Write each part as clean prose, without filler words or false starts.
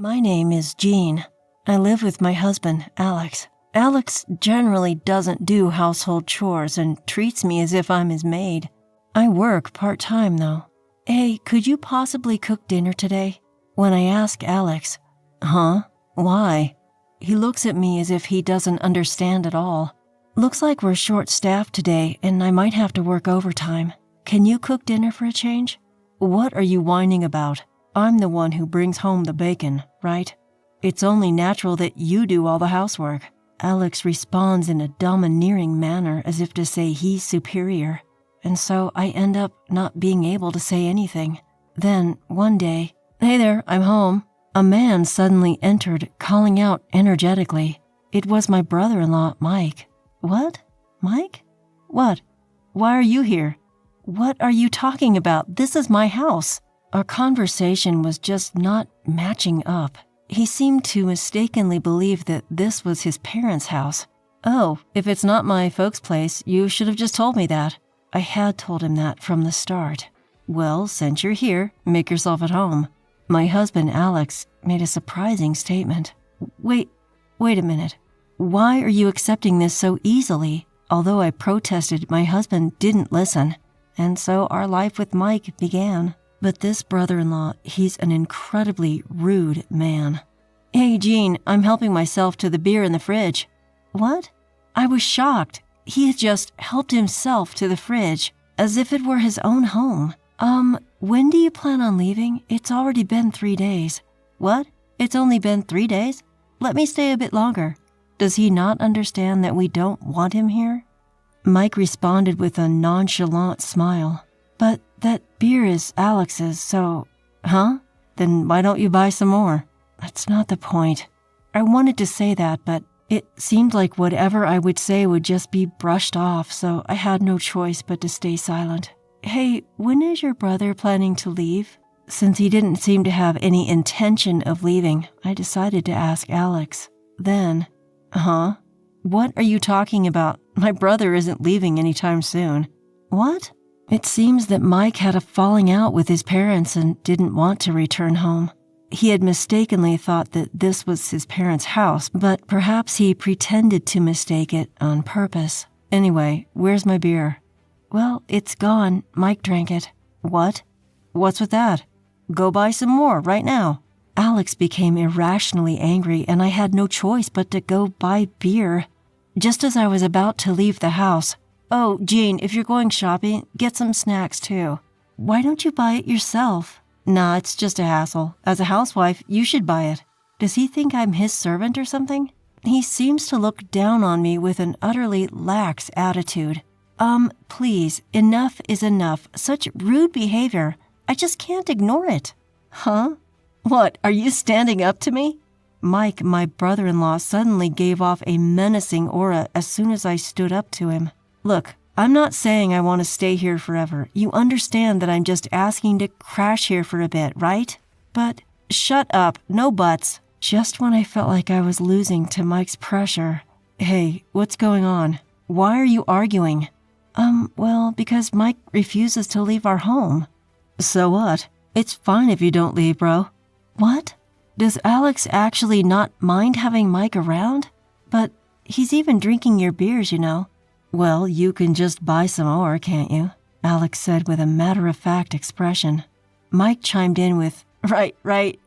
My name is Jean. I live with my husband, Alex. Alex generally doesn't do household chores and treats me as if I'm his maid. I work part-time, though. Hey, could you possibly cook dinner today? When I ask Alex, huh? Why? He looks at me as if he doesn't understand at all. Looks like we're short-staffed today and I might have to work overtime. Can you cook dinner for a change? What are you whining about? I'm the one who brings home the bacon, right? It's only natural that you do all the housework. Alex responds in a domineering manner as if to say he's superior. And so I end up not being able to say anything. Then, one day, "Hey there, I'm home." A man suddenly entered, calling out energetically. It was my brother-in-law, Mike. What? Mike? What? Why are you here? What are you talking about? This is my house. Our conversation was just not matching up. He seemed to mistakenly believe that this was his parents' house. Oh, if it's not my folks' place, you should have just told me that. I had told him that from the start. Well, since you're here, make yourself at home. My husband, Alex, made a surprising statement. Wait a minute. Why are you accepting this so easily? Although I protested, my husband didn't listen. And so our life with Mike began. But this brother-in-law, he's an incredibly rude man. Hey, Jean, I'm helping myself to the beer in the fridge. What? I was shocked. He had just helped himself to the fridge, as if it were his own home. When do you plan on leaving? It's already been 3 days. What? It's only been 3 days? Let me stay a bit longer. Does he not understand that we don't want him here? Mike responded with a nonchalant smile. But that beer is Alex's, so... Huh? Then why don't you buy some more? That's not the point. I wanted to say that, but it seemed like whatever I would say would just be brushed off, so I had no choice but to stay silent. Hey, when is your brother planning to leave? Since he didn't seem to have any intention of leaving, I decided to ask Alex. Then, huh? What are you talking about? My brother isn't leaving anytime soon. What? It seems that Mike had a falling out with his parents and didn't want to return home. He had mistakenly thought that this was his parents' house, but perhaps he pretended to mistake it on purpose. Anyway, where's my beer? Well, it's gone. Mike drank it. What? What's with that? Go buy some more right now. Alex became irrationally angry, and I had no choice but to go buy beer. Just as I was about to leave the house, "Oh, Jean, if you're going shopping, get some snacks too. Why don't you buy it yourself?" Nah, it's just a hassle. As a housewife, you should buy it. Does he think I'm his servant or something? He seems to look down on me with an utterly lax attitude. Please, enough is enough. Such rude behavior. I just can't ignore it. Huh? What, are you standing up to me? Mike, my brother-in-law, suddenly gave off a menacing aura as soon as I stood up to him. Look, I'm not saying I want to stay here forever. You understand that I'm just asking to crash here for a bit, right? But shut up, no buts. Just when I felt like I was losing to Mike's pressure. Hey, what's going on? Why are you arguing? Well, because Mike refuses to leave our home. So what? It's fine if you don't leave, bro. What? Does Alex actually not mind having Mike around? But he's even drinking your beers, you know. Well, you can just buy some more, can't you? Alex said with a matter-of-fact expression. Mike chimed in with, Right.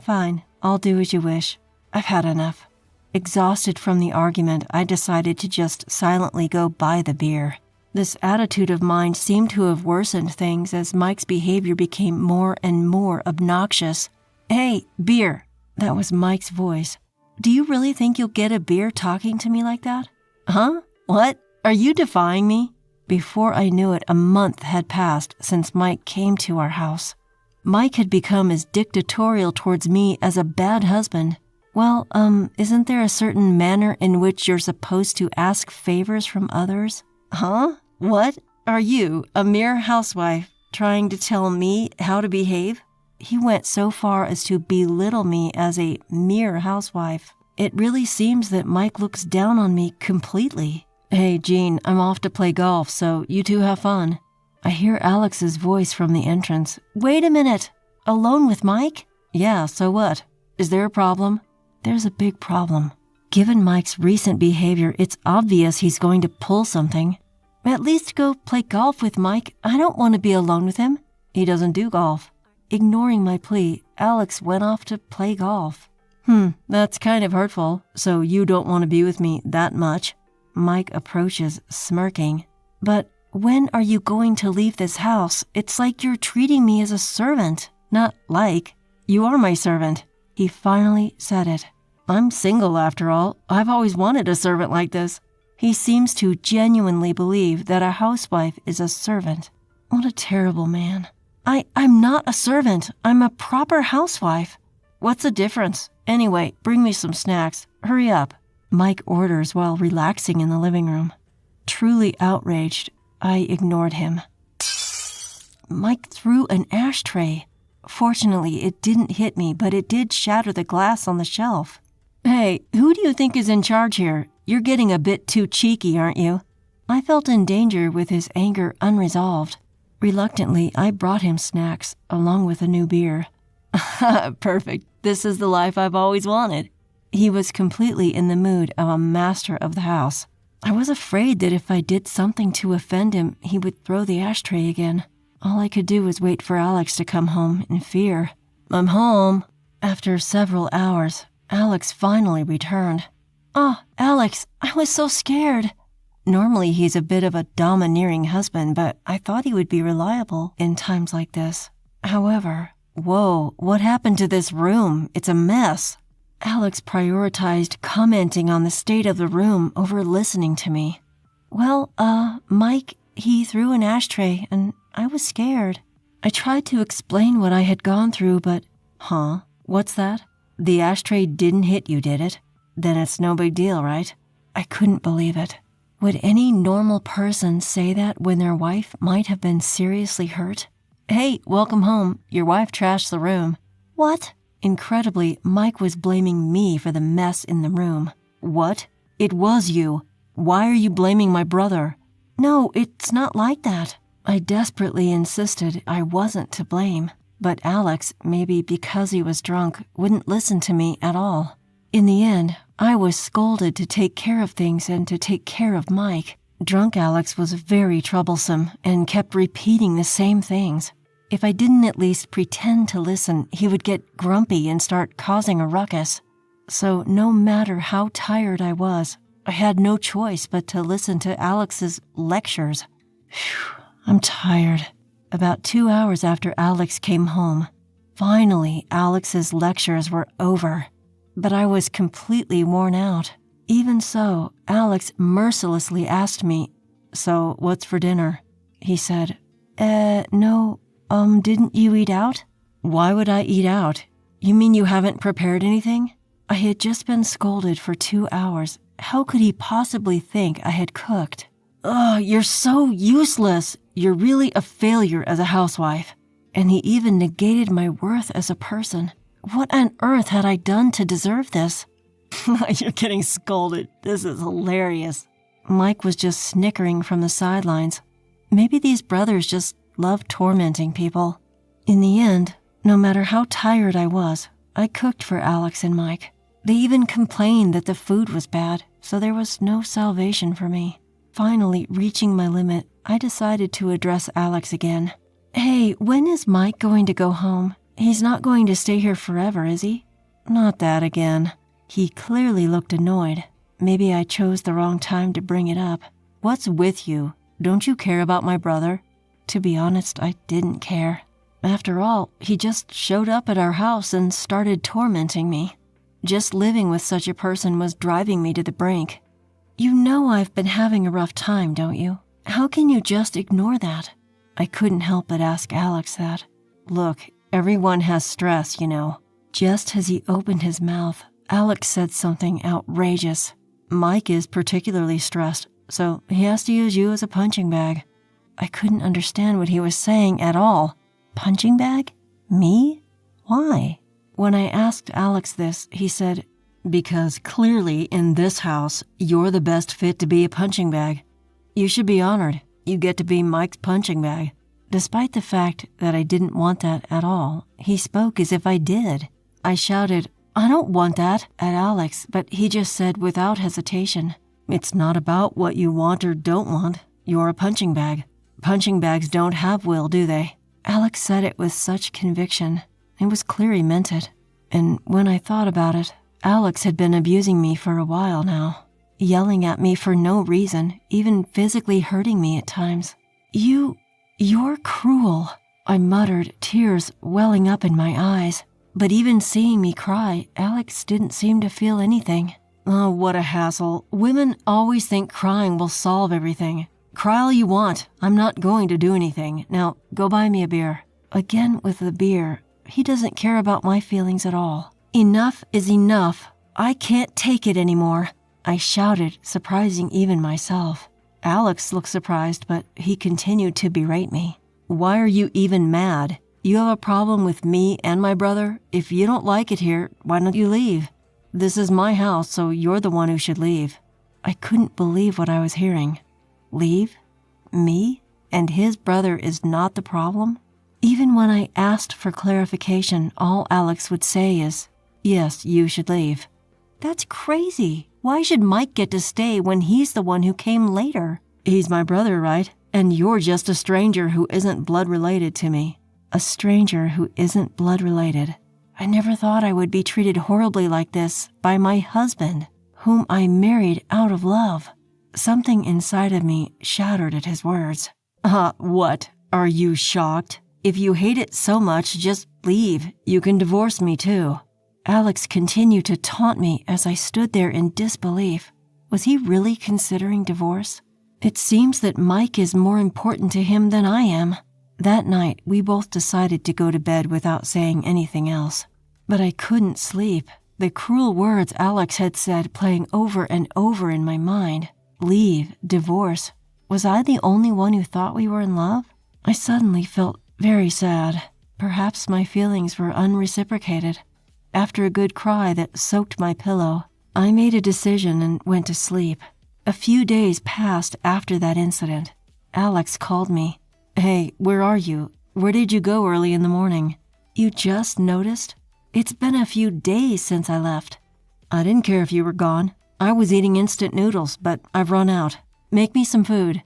Fine, I'll do as you wish. I've had enough. Exhausted from the argument, I decided to just silently go buy the beer. This attitude of mine seemed to have worsened things as Mike's behavior became more and more obnoxious. Hey, beer. That was Mike's voice. Do you really think you'll get a beer talking to me like that? Huh? What? Are you defying me? Before I knew it, a month had passed since Mike came to our house. Mike had become as dictatorial towards me as a bad husband. Well, isn't there a certain manner in which you're supposed to ask favors from others? Huh? What? Are you, a mere housewife, trying to tell me how to behave? He went so far as to belittle me as a mere housewife. It really seems that Mike looks down on me completely. Hey, Jean, I'm off to play golf, so you two have fun. I hear Alex's voice from the entrance. Wait a minute. Alone with Mike? Yeah, so what? Is there a problem? There's a big problem. Given Mike's recent behavior, it's obvious he's going to pull something. At least go play golf with Mike. I don't want to be alone with him. He doesn't do golf. Ignoring my plea, Alex went off to play golf. That's kind of hurtful. So you don't want to be with me that much? Mike approaches, smirking. But when are you going to leave this house? It's like you're treating me as a servant. Not like. You are my servant. He finally said it. I'm single after all. I've always wanted a servant like this. He seems to genuinely believe that a housewife is a servant. What a terrible man. I'm not a servant. I'm a proper housewife. What's the difference? Anyway, bring me some snacks. Hurry up. Mike orders while relaxing in the living room. Truly outraged, I ignored him. Mike threw an ashtray. Fortunately, it didn't hit me, but it did shatter the glass on the shelf. Hey, who do you think is in charge here? You're getting a bit too cheeky, aren't you? I felt in danger with his anger unresolved. Reluctantly, I brought him snacks, along with a new beer. Perfect. This is the life I've always wanted. He was completely in the mood of a master of the house. I was afraid that if I did something to offend him, he would throw the ashtray again. All I could do was wait for Alex to come home in fear. I'm home. After several hours, Alex finally returned. Oh, Alex, I was so scared. Normally he's a bit of a domineering husband, but I thought he would be reliable in times like this. However, whoa, what happened to this room? It's a mess. Alex prioritized commenting on the state of the room over listening to me. Well, Mike, he threw an ashtray and I was scared. I tried to explain what I had gone through, but, what's that? The ashtray didn't hit you, did it? Then it's no big deal, right? I couldn't believe it. Would any normal person say that when their wife might have been seriously hurt? Hey, welcome home. Your wife trashed the room. What? Incredibly, Mike was blaming me for the mess in the room. What? It was you. Why are you blaming my brother? No, it's not like that. I desperately insisted I wasn't to blame. But Alex, maybe because he was drunk, wouldn't listen to me at all. In the end, I was scolded to take care of things and to take care of Mike. Drunk Alex was very troublesome and kept repeating the same things. If I didn't at least pretend to listen, he would get grumpy and start causing a ruckus. So no matter how tired I was, I had no choice but to listen to Alex's lectures. Phew, I'm tired. About 2 hours after Alex came home, finally Alex's lectures were over. But I was completely worn out. Even so, Alex mercilessly asked me, "So, what's for dinner?" He said, No, didn't you eat out?" Why would I eat out? You mean you haven't prepared anything? I had just been scolded for 2 hours. How could he possibly think I had cooked? Ugh, you're so useless. You're really a failure as a housewife. And he even negated my worth as a person. What on earth had I done to deserve this? You're getting scolded. This is hilarious. Mike was just snickering from the sidelines. Maybe these brothers just love tormenting people. In the end, no matter how tired I was, I cooked for Alex and Mike. They even complained that the food was bad, so there was no salvation for me. Finally, reaching my limit, I decided to address Alex again. Hey, when is Mike going to go home? He's not going to stay here forever, is he? Not that again. He clearly looked annoyed. Maybe I chose the wrong time to bring it up. What's with you? Don't you care about my brother? To be honest, I didn't care. After all, he just showed up at our house and started tormenting me. Just living with such a person was driving me to the brink. You know I've been having a rough time, don't you? How can you just ignore that? I couldn't help but ask Alex that. Look, everyone has stress, you know. Just as he opened his mouth, Alex said something outrageous. Mike is particularly stressed, so he has to use you as a punching bag. I couldn't understand what he was saying at all. Punching bag? Me? Why? When I asked Alex this, he said, because clearly in this house, you're the best fit to be a punching bag. You should be honored. You get to be Mike's punching bag. Despite the fact that I didn't want that at all, he spoke as if I did. I shouted, I don't want that, at Alex, but he just said without hesitation, "It's not about what you want or don't want. You're a punching bag. Punching bags don't have will, do they?" Alex said it with such conviction. It was clear he meant it. And when I thought about it, Alex had been abusing me for a while now, yelling at me for no reason, even physically hurting me at times. You're cruel," I muttered, tears welling up in my eyes. But even seeing me cry, Alex didn't seem to feel anything. Oh, what a hassle. Women always think crying will solve everything. Cry all you want. I'm not going to do anything. Now, go buy me a beer. Again with the beer. He doesn't care about my feelings at all. Enough is enough. I can't take it anymore, I shouted, surprising even myself. Alex looked surprised, but he continued to berate me. "Why are you even mad? You have a problem with me and my brother? If you don't like it here, why don't you leave? This is my house, so you're the one who should leave." I couldn't believe what I was hearing. Leave? Me? And his brother is not the problem? Even when I asked for clarification, all Alex would say is, "Yes, you should leave." That's crazy. Why should Mike get to stay when he's the one who came later? He's my brother, right? And you're just a stranger who isn't blood related to me. A stranger who isn't blood related. I never thought I would be treated horribly like this by my husband, whom I married out of love. Something inside of me shuddered at his words. What? Are you shocked? If you hate it so much, just leave. You can divorce me too. Alex continued to taunt me as I stood there in disbelief. Was he really considering divorce? It seems that Mike is more important to him than I am. That night, we both decided to go to bed without saying anything else. But I couldn't sleep. The cruel words Alex had said playing over and over in my mind. Leave, divorce. Was I the only one who thought we were in love? I suddenly felt very sad. Perhaps my feelings were unreciprocated. After a good cry that soaked my pillow, I made a decision and went to sleep. A few days passed after that incident. Alex called me. "Hey, where are you? Where did you go early in the morning? You just noticed? It's been a few days since I left." "I didn't care if you were gone. I was eating instant noodles, but I've run out. Make me some food."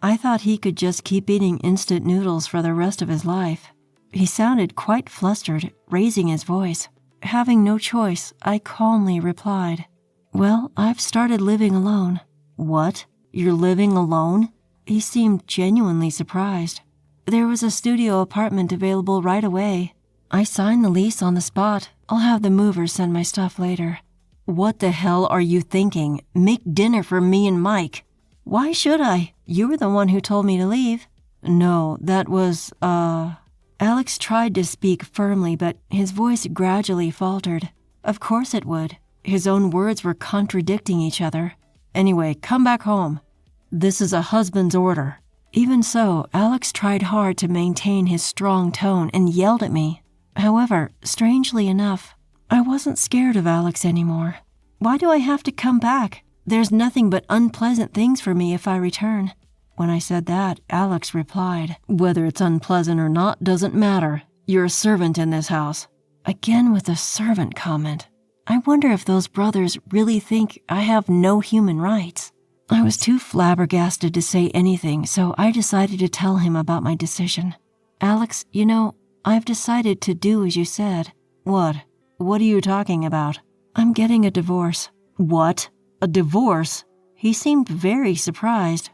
I thought he could just keep eating instant noodles for the rest of his life. He sounded quite flustered, raising his voice. Having no choice, I calmly replied, "Well, I've started living alone." "What? You're living alone?" He seemed genuinely surprised. "There was a studio apartment available right away. I signed the lease on the spot. I'll have the movers send my stuff later." "What the hell are you thinking? Make dinner for me and Mike." "Why should I? You were the one who told me to leave." "No, that was, Alex tried to speak firmly, but his voice gradually faltered. Of course it would. His own words were contradicting each other. "Anyway, come back home. This is a husband's order." Even so, Alex tried hard to maintain his strong tone and yelled at me. However, strangely enough, I wasn't scared of Alex anymore. Why do I have to come back? There's nothing but unpleasant things for me if I return. When I said that, Alex replied, "Whether it's unpleasant or not doesn't matter. You're a servant in this house." Again with the servant comment. I wonder if those brothers really think I have no human rights. I was too flabbergasted to say anything, so I decided to tell him about my decision. "Alex, I've decided to do as you said." "What? What are you talking about?" "I'm getting a divorce." "What? A divorce?" He seemed very surprised.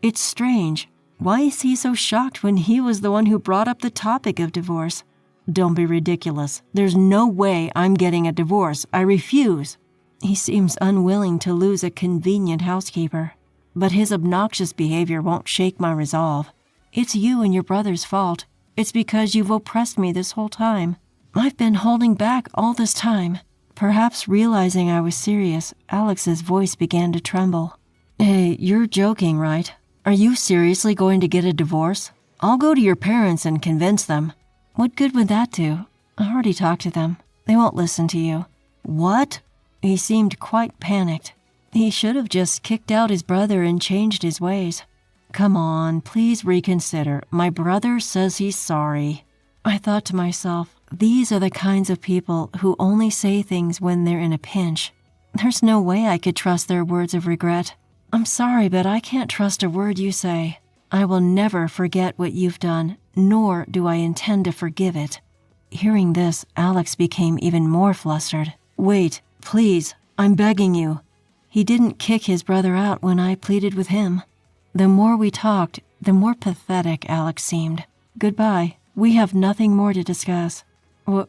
It's strange. Why is he so shocked when he was the one who brought up the topic of divorce? "Don't be ridiculous. There's no way I'm getting a divorce. I refuse." He seems unwilling to lose a convenient housekeeper. But his obnoxious behavior won't shake my resolve. It's you and your brother's fault. It's because you've oppressed me this whole time. I've been holding back all this time. Perhaps realizing I was serious, Alex's voice began to tremble. "Hey, you're joking, right? Are you seriously going to get a divorce? I'll go to your parents and convince them." "What good would that do? I already talked to them. They won't listen to you." "What?" He seemed quite panicked. He should have just kicked out his brother and changed his ways. "Come on, please reconsider. My brother says he's sorry." I thought to myself, These are the kinds of people who only say things when they're in a pinch. There's no way I could trust their words of regret. I'm sorry, but I can't trust a word you say. I will never forget what you've done, nor do I intend to forgive it." Hearing this, Alex became even more flustered. "Wait, please, I'm begging you." He didn't kick his brother out when I pleaded with him. The more we talked, the more pathetic Alex seemed. "Goodbye. We have nothing more to discuss."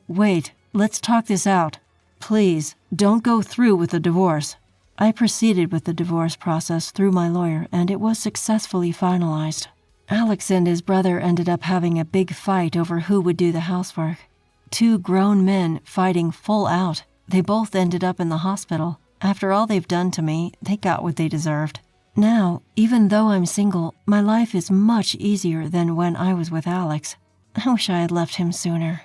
Wait, let's talk this out. Please, don't go through with the divorce." I proceeded with the divorce process through my lawyer, and it was successfully finalized. Alex and his brother ended up having a big fight over who would do the housework. Two grown men fighting full out. They both ended up in the hospital. After all they've done to me, they got what they deserved. Now, even though I'm single, my life is much easier than when I was with Alex. I wish I had left him sooner.